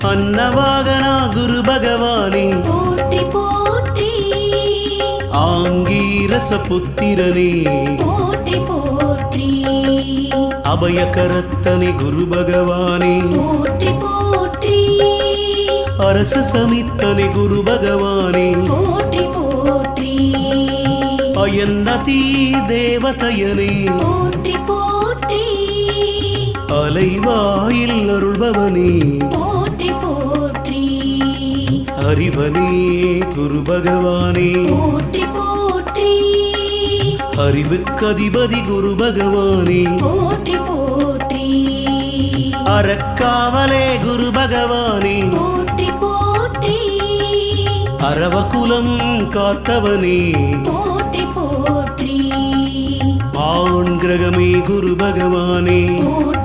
அன்னவாகனா குரு பகவானே போற்றி போற்றி ஆங்கீரச புத்திரனே போற்றி போற்றி அபயகரத்தனே குரு பகவானே போற்றி போற்றி அரச சமித்தனே குரு பகவானே போற்றி போற்றி அயன்னதி தேவதையனே போற்றி போற்றி அலைவாயில் அருள்பவனே போற்றி போற்றி அறிவனே குரு பகவானே போற்றி போற்றி அறிவுக்கதிபதி குரு பகவானே போற்றி போற்றி அறக்காவலே குரு பகவானே போற்றி போற்றி அரவகுலம் காத்தவனே போற்றி போற்றி ஆண் கிரகமே குரு பகவானே போற்றி